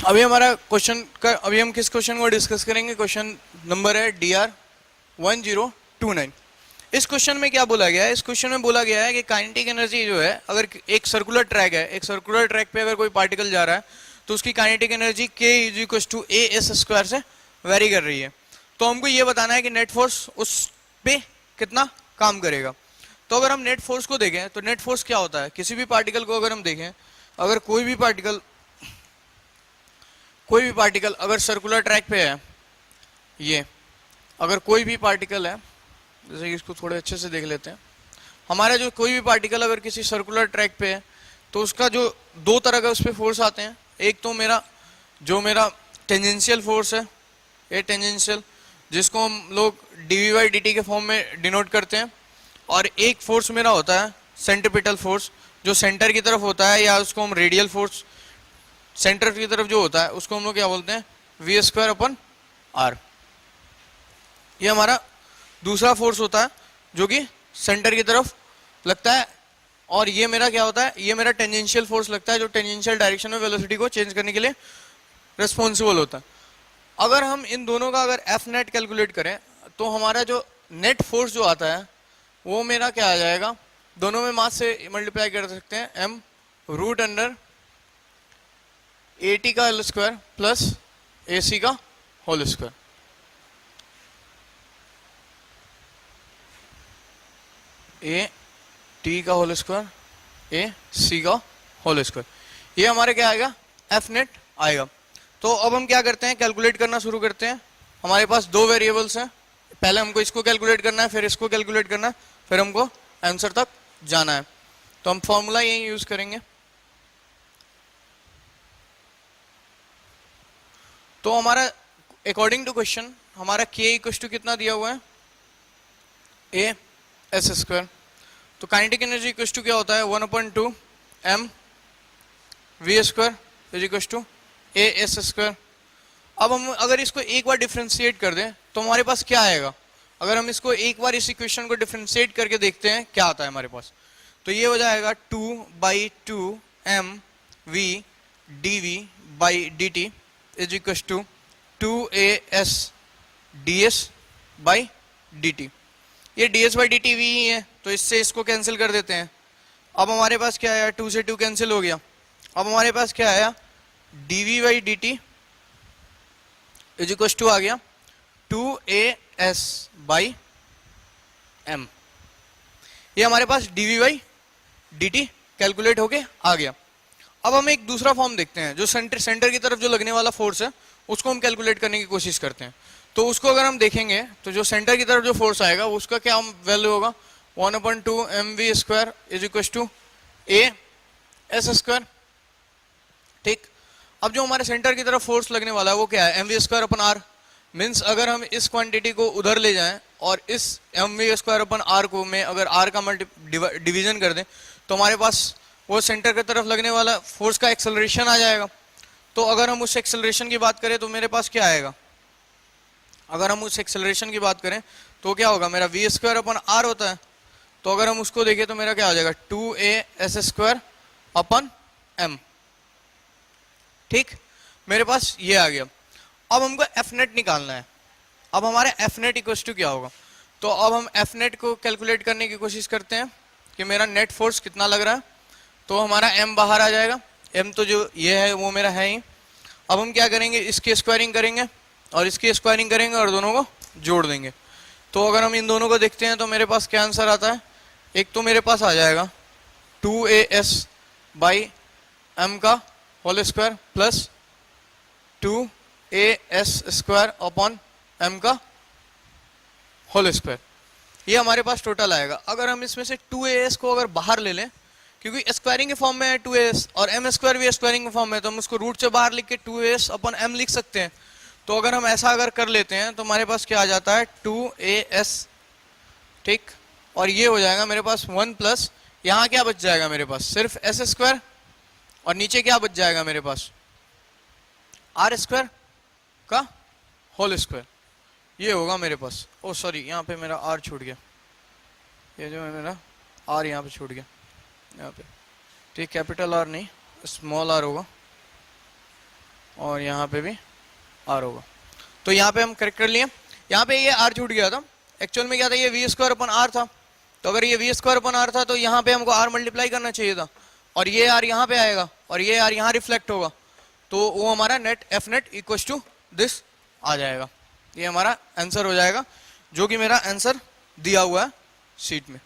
अभी हमारा क्वेश्चन का अभी हम किस क्वेश्चन को डिस्कस करेंगे? क्वेश्चन नंबर है DR1029। इस क्वेश्चन में क्या बोला गया है? इस क्वेश्चन में बोला गया है कि काइनेटिक एनर्जी जो है, अगर एक सर्कुलर ट्रैक है, एक सर्कुलर ट्रैक पे अगर कोई पार्टिकल जा रहा है तो उसकी काइनेटिक एनर्जी K = AS² से वेरी कर रही है। तो हमको ये बताना है कि नेट फोर्स उस पे कितना काम करेगा। तो अगर हम नेट फोर्स को देखें तो नेट फोर्स क्या होता है? किसी भी पार्टिकल को अगर हम देखें, अगर कोई भी पार्टिकल अगर सर्कुलर ट्रैक पे है, ये अगर कोई भी पार्टिकल है, जैसे कि इसको थोड़े अच्छे से देख लेते हैं, हमारा जो कोई भी पार्टिकल अगर किसी सर्कुलर ट्रैक पे है तो उसका जो दो तरह का उस पर फोर्स आते हैं। एक तो मेरा टेंजेंशियल फोर्स है, ये टेंजेंशियल, जिसको हम लोग dV/dt के फॉर्म में डिनोट करते हैं, और एक फोर्स मेरा होता है सेंट्रीपिटल फोर्स, जो सेंटर की तरफ होता है, या उसको हम रेडियल फोर्स, सेंटर की तरफ जो होता है उसको हम लोग क्या बोलते हैं? V²/R। ये हमारा दूसरा फोर्स होता है जो कि सेंटर की तरफ लगता है, और ये मेरा क्या होता है? ये मेरा टेंजेंशियल फोर्स लगता है, जो टेंजेंशियल डायरेक्शन में वेलोसिटी को चेंज करने के लिए रिस्पॉन्सिबल होता है। अगर हम इन दोनों का अगर F नेट कैलकुलेट करें तो हमारा जो नेट फोर्स जो आता है वो मेरा क्या आ जाएगा? दोनों में मास से मल्टीप्लाई कर सकते हैं, m√AT का होल स्क्वायर प्लस AC का होल स्क्वायर। AT का होल स्क्वायर, AC का होल स्क्वायर, ये हमारे क्या आएगा? F नेट आएगा। तो अब हम क्या करते हैं? कैलकुलेट करना शुरू करते हैं। हमारे पास दो वेरिएबल्स हैं, पहले हमको इसको कैलकुलेट करना है, फिर इसको कैलकुलेट करना है, फिर हमको आंसर तक जाना है। तो हम फॉर्मूला यही यूज करेंगे। तो हमारा अकॉर्डिंग टू क्वेश्चन हमारा K = कितना दिया हुआ है? AS²। तो काइनेटिक एनर्जी = क्या होता है? 1/2 mv² = AS²। अब हम अगर इसको एक बार डिफरेंशिएट कर दें तो हमारे पास क्या आएगा? अगर हम इसको एक बार इस इक्वेशन को डिफरेंशिएट करके देखते हैं क्या आता है हमारे पास, तो ये हो जाएगा 2/2 mv dV/dt = 2AS ds/dt। ये ds/dt भी ही है, तो इससे इसको कैंसिल कर देते हैं। अब हमारे पास क्या आया? 2 से 2 कैंसिल हो गया। अब हमारे पास क्या आया? dV/dt = आ गया 2AS/m। ये हमारे पास dV/dt कैलकुलेट होके आ गया। अब हम एक दूसरा फॉर्म देखते हैं, जो सेंटर की तरफ जो लगने वाला फोर्स है उसको हम कैलकुलेट करने की कोशिश करते हैं। तो उसको अगर हम देखेंगे तो जो सेंटर की तरफ जो फोर्स आएगा उसका क्या वैल्यू होगा? 1/2 mv² = AS²। ठीक। अब जो हमारे सेंटर की तरफ फोर्स लगने वाला है वो क्या है? mv²/r। मीन्स अगर हम इस क्वांटिटी को उधर ले जाएं और इस mv²/r को में अगर r का डिवीजन कर दें तो हमारे पास वो सेंटर की तरफ लगने वाला फोर्स का एक्सेलरेशन आ जाएगा। तो अगर हम उस एक्सेलरेशन की बात करें तो मेरे पास क्या आएगा? अगर हम उस एक्सेलरेशन की बात करें तो क्या होगा? मेरा v²/r होता है। तो अगर हम उसको देखें तो मेरा क्या हो जाएगा? 2AS²/m। ठीक, मेरे पास ये आ गया। अब हमको F नेट निकालना है। अब हमारे F नेट = क्या होगा? तो अब हम F नेट को कैलकुलेट करने की कोशिश करते हैं कि मेरा नेट फोर्स कितना लग रहा है। तो हमारा M बाहर आ जाएगा, M तो जो ये है वो मेरा है ही। अब हम क्या करेंगे? इसकी स्क्वायरिंग करेंगे और इसकी स्क्वायरिंग करेंगे और दोनों को जोड़ देंगे। तो अगर हम इन दोनों को देखते हैं तो मेरे पास क्या आंसर आता है? एक तो मेरे पास आ जाएगा 2AS/m का होल स्क्वायर प्लस 2AS²/m का होल स्क्वायर, ये हमारे पास टोटल आएगा। अगर हम इसमें से 2AS को अगर बाहर ले लें, क्योंकि स्क्वायरिंग के फॉर्म में है 2AS और m² भी स्क्वायरिंग के फॉर्म में, तो हम उसको रूट से बाहर लिख के 2AS/m लिख सकते हैं। तो अगर हम ऐसा अगर कर लेते हैं तो हमारे पास क्या आ जाता है 2as, ठीक, और ये हो जाएगा मेरे पास 1 प्लस यहाँ क्या बच जाएगा मेरे पास सिर्फ एस स्क्वायर, और नीचे क्या बच जाएगा मेरे पास आर स्क्वायर का होल स्क्वायर, ये होगा मेरे पास। ओ सॉरी, यहाँ पे मेरा आर छूट गया, ये जो है मेरा आर यहाँ पे छूट गया यहाँ पे, ठीक, कैपिटल आर नहीं स्मॉल आर होगा, और यहाँ पे भी आर होगा। तो यहाँ पे हम करेक्ट कर लिए। यहाँ पे ये आर छूट गया था, एक्चुअल में क्या था, ये वी स्क्वायर अपन आर था, तो अगर ये वी स्क्वायर अपन आर था तो यहाँ पे हमको आर मल्टीप्लाई करना चाहिए था, और ये आर यहाँ पे आएगा और ये आर यहाँ रिफ्लेक्ट होगा, तो वो हमारा net F net equal to this आ जाएगा। ये हमारा आंसर हो जाएगा, जो कि मेरा आंसर दिया हुआ है शीट में।